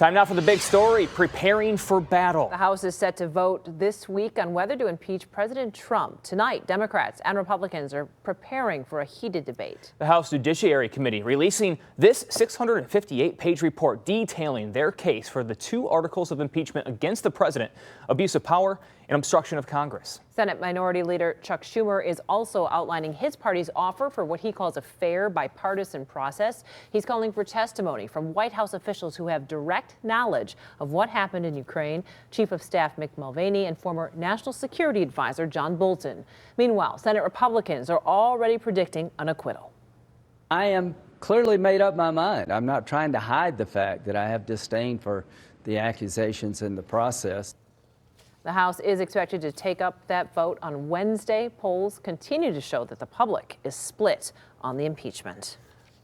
Time now for the big story, preparing for battle. The House is set to vote this week on whether to impeach President Trump. Tonight, Democrats and Republicans are preparing for a heated debate. The House Judiciary Committee releasing this 658-page report detailing their case for the 2 articles of impeachment against the president, abuse of power and obstruction of Congress. Senate Minority Leader Chuck Schumer is also outlining his party's offer for what he calls a fair bipartisan process. He's calling for testimony from White House officials who have direct knowledge of what happened in Ukraine, Chief of Staff Mick Mulvaney and former National Security Advisor John Bolton. Meanwhile, Senate Republicans are already predicting an acquittal. I am clearly made up my mind. I'm not trying to hide the fact that I have disdain for the accusations in the process. The House is expected to take up that vote on Wednesday. Polls continue to show that the public is split on the impeachment.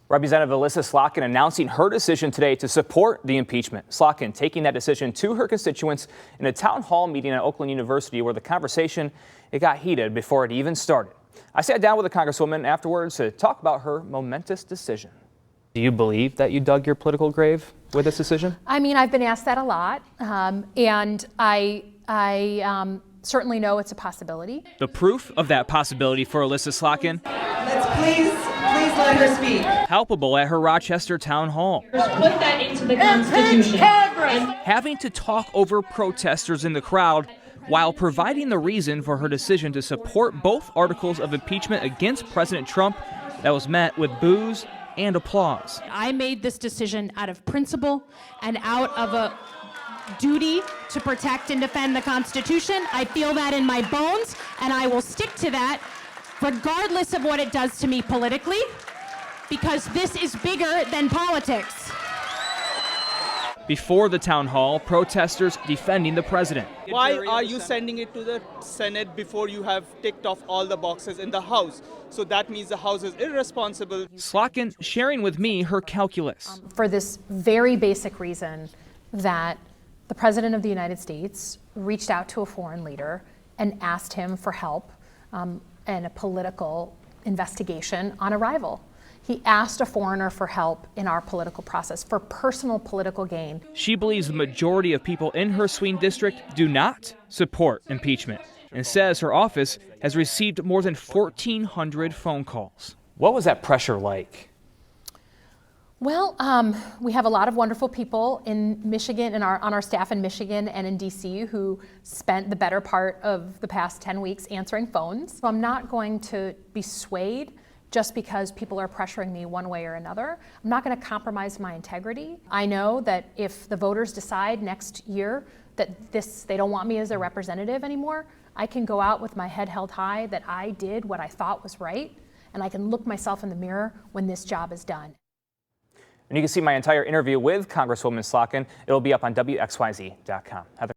Representative Elissa Slotkin announcing her decision today to support the impeachment. Slotkin taking that decision to her constituents in a town hall meeting at Oakland University where the conversation it got heated before it even started. I sat down with the Congresswoman afterwards to talk about her momentous decision. Do you believe that you dug your political grave with this decision? I mean, I've been asked that a lot, and I certainly know it's a possibility. The proof of that possibility for Elissa Slotkin. Let's please let her speak. Palpable at her Rochester town hall. Put that into the Constitution. Having to talk over protesters in the crowd while providing the reason for her decision to support both articles of impeachment against President Trump that was met with boos and applause. I made this decision out of principle and out of a duty to protect and defend the Constitution. I feel that in my bones, and I will stick to that regardless of what it does to me politically, because this is bigger than politics. Before the town hall, protesters defending the president. Why are you sending it to the Senate before you have ticked off all the boxes in the House? So that means the House is irresponsible. Slotkin sharing with me her calculus. For this very basic reason that the President of the United States reached out to a foreign leader and asked him for help in a political investigation on a rival. He asked a foreigner for help in our political process for personal political gain. She believes the majority of people in her swing district do not support impeachment and says her office has received more than 1,400 phone calls. What was that pressure like? Well, we have a lot of wonderful people in Michigan and on our staff in Michigan and in DC who spent the better part of the past 10 weeks answering phones. So I'm not going to be swayed just because people are pressuring me one way or another. I'm not going to compromise my integrity. I know that if the voters decide next year that they don't want me as their representative anymore, I can go out with my head held high that I did what I thought was right, and I can look myself in the mirror when this job is done. And you can see my entire interview with Congresswoman Slotkin. It'll be up on WXYZ.com.